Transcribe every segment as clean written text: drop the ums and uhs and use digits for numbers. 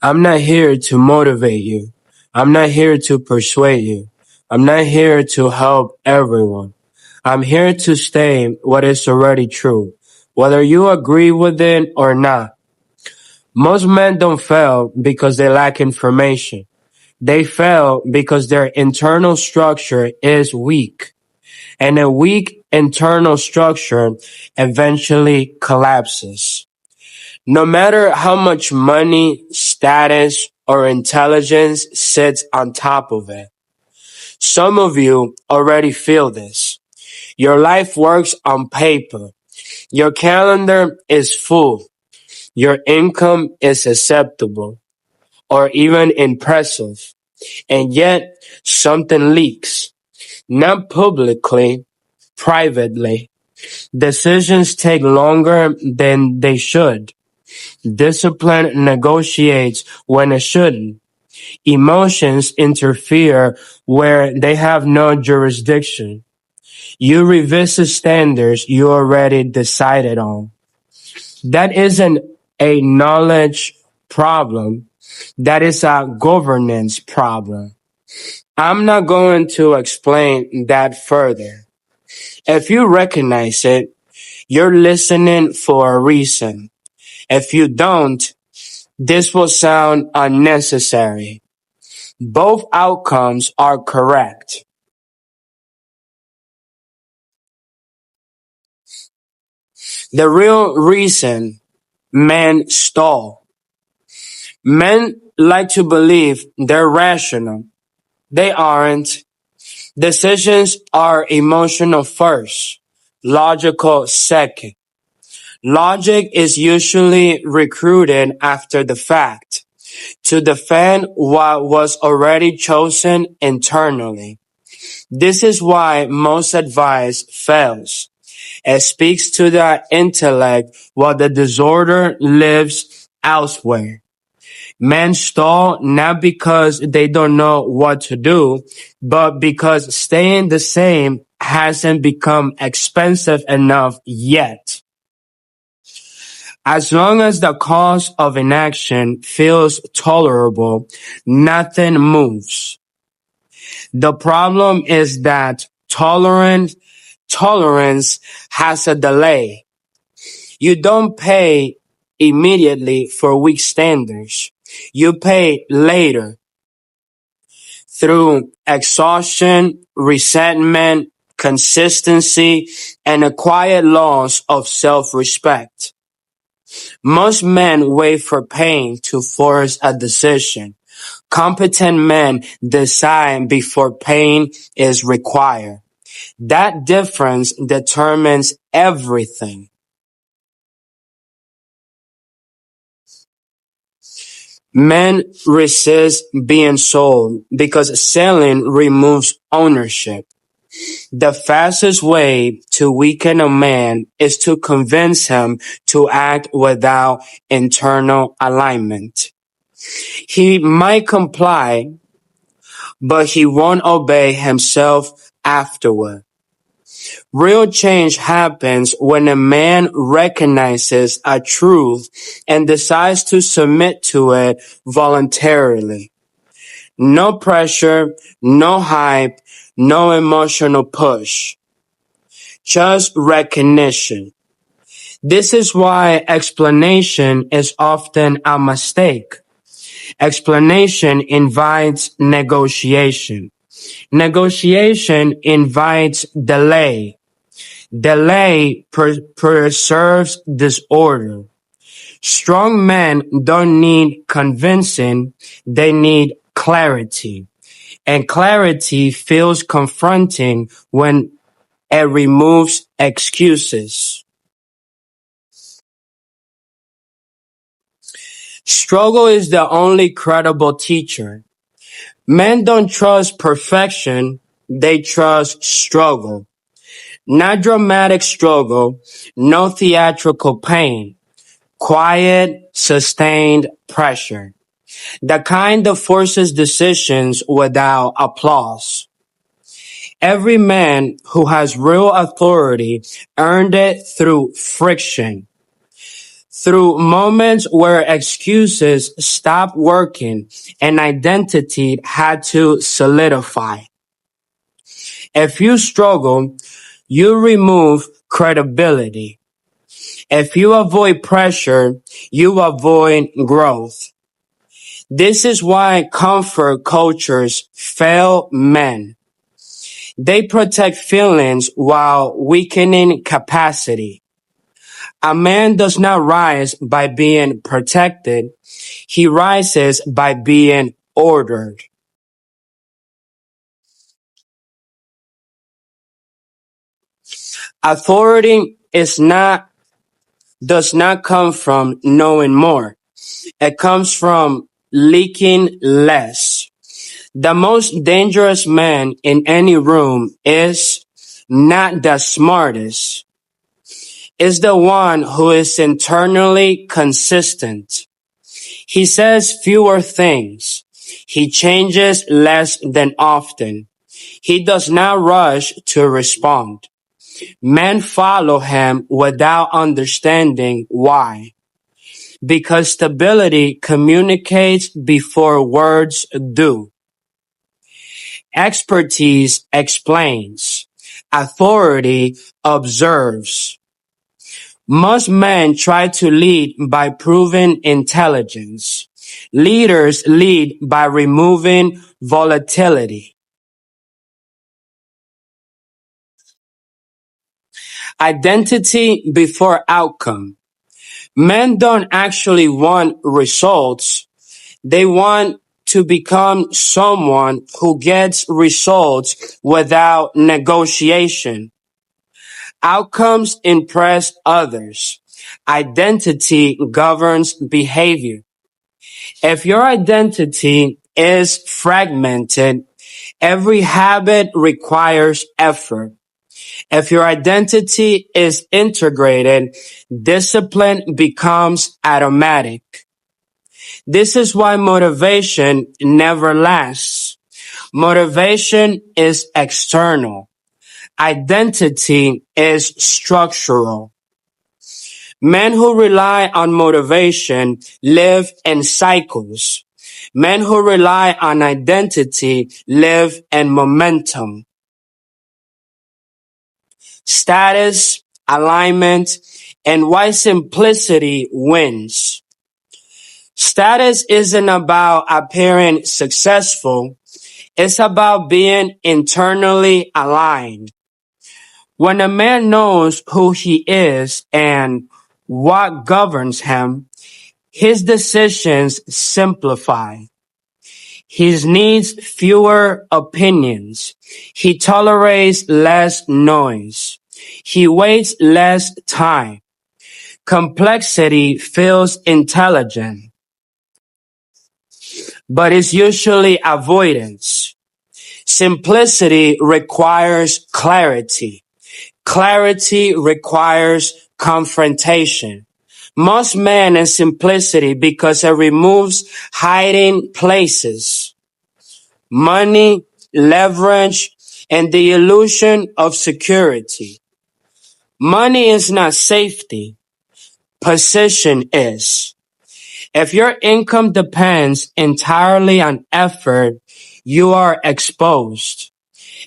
I'm not here to motivate you. I'm not here to persuade you. I'm not here to help everyone. I'm here to state what is already true, whether you agree with it or not. Most men don't fail because they lack information. They fail because their internal structure is weak, and a weak internal structure eventually collapses. No matter how much money, status, or intelligence sits on top of it. Some of you already feel this. Your life works on paper. Your calendar is full. Your income is acceptable or even impressive. And yet something leaks. Not publicly, privately. Decisions take longer than they should. Discipline negotiates when it shouldn't. Emotions interfere where they have no jurisdiction. You revisit standards you already decided on. That isn't a knowledge problem. That is a governance problem. I'm not going to explain that further. If you recognize it, you're listening for a reason. If you don't, this will sound unnecessary. Both outcomes are correct. The real reason men stall. Men like to believe they're rational. They aren't. Decisions are emotional first, logical second. Logic is usually recruited after the fact to defend what was already chosen internally. This is why most advice fails. It speaks to the intellect while the disorder lives elsewhere. Men stall not because they don't know what to do, but because staying the same hasn't become expensive enough yet. As long as the cost of inaction feels tolerable, nothing moves. The problem is that tolerance has a delay. You don't pay immediately for weak standards. You pay later through exhaustion, resentment, consistency, and a quiet loss of self-respect. Most men wait for pain to force a decision. Competent men decide before pain is required. That difference determines everything. Men resist being sold because selling removes ownership. The fastest way to weaken a man is to convince him to act without internal alignment. He might comply, but he won't obey himself afterward. Real change happens when a man recognizes a truth and decides to submit to it voluntarily. No pressure, no hype, no emotional push. Just recognition. This is why explanation is often a mistake. Explanation invites negotiation. Negotiation invites delay. Delay preserves disorder. Strong men don't need convincing, they need clarity. And clarity feels confronting when it removes excuses. Struggle is the only credible teacher. Men don't trust perfection, they trust struggle. Not dramatic struggle, no theatrical pain. Quiet, sustained pressure. The kind that forces decisions without applause. Every man who has real authority earned it through friction, through moments where excuses stopped working and identity had to solidify. If you struggle, you remove credibility. If you avoid pressure, you avoid growth. This is why comfort cultures fail men. They protect feelings while weakening capacity. A man does not rise by being protected. He rises by being ordered. Authority does not come from knowing more. It comes from leaking less. The most dangerous man in any room is not the smartest, is the one who is internally consistent. He says fewer things. He changes less than often. He does not rush to respond. Men follow him without understanding why. Because stability communicates before words do. Expertise explains. Authority observes. Most men try to lead by proving intelligence. Leaders lead by removing volatility. Identity before outcome. Men don't actually want results. They want to become someone who gets results without negotiation. Outcomes impress others. Identity governs behavior. If your identity is fragmented, every habit requires effort. If your identity is integrated, discipline becomes automatic. This is why motivation never lasts. Motivation is external. Identity is structural. Men who rely on motivation live in cycles. Men who rely on identity live in momentum. Status, alignment, and why simplicity wins. Status isn't about appearing successful. It's about being internally aligned. When a man knows who he is and what governs him, his decisions simplify. He needs fewer opinions. He tolerates less noise. He wastes less time. Complexity feels intelligent, but it's usually avoidance. Simplicity requires clarity. Clarity requires confrontation. Most men in simplicity because it removes hiding places, money, leverage, and the illusion of security. Money is not safety. Position is. If your income depends entirely on effort, you are exposed.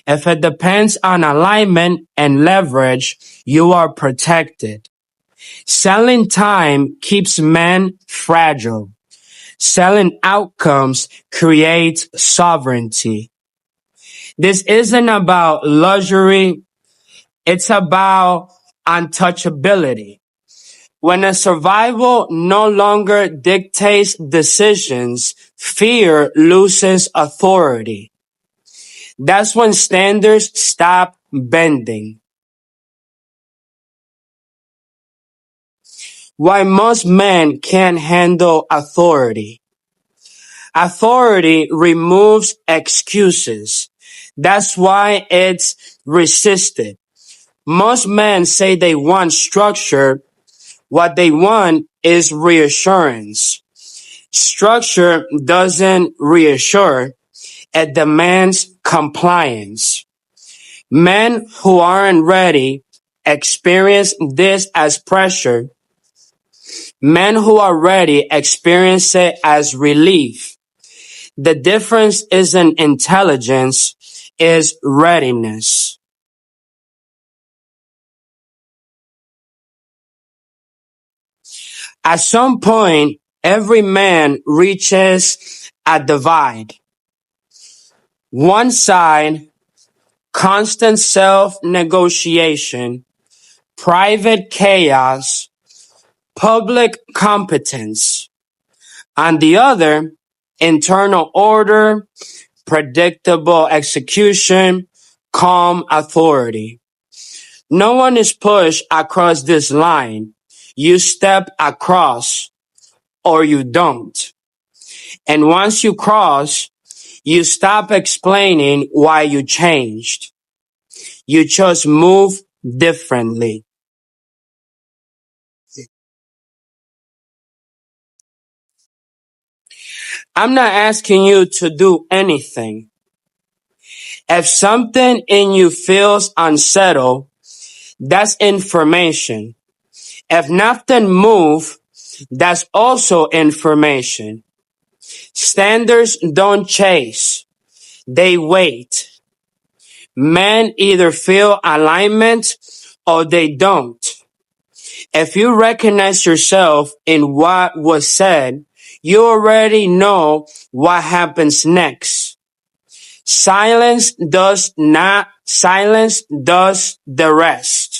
If it depends on alignment and leverage, you are protected. Selling time keeps men fragile. Selling outcomes creates sovereignty. This isn't about luxury. It's about untouchability. When a survival no longer dictates decisions, fear loses authority. That's when standards stop bending. Why most men can't handle authority. Authority removes excuses. That's why it's resisted. Most men say they want structure. What they want is reassurance. Structure doesn't reassure. It demands compliance. Men who aren't ready experience this as pressure. Men who are ready experience it as relief. The difference isn't intelligence, it's readiness. At some point, every man reaches a divide. One side, constant self-negotiation, private chaos, public competence. On the other, internal order, predictable execution, calm authority. No one is pushed across this line. You step across or you don't. And once you cross, you stop explaining why you changed. You just move differently. I'm not asking you to do anything. If something in you feels unsettled, that's information. If nothing moves, that's also information. Standards don't chase, they wait. Men either feel alignment or they don't. If you recognize yourself in what was said, you already know what happens next. Silence does the rest.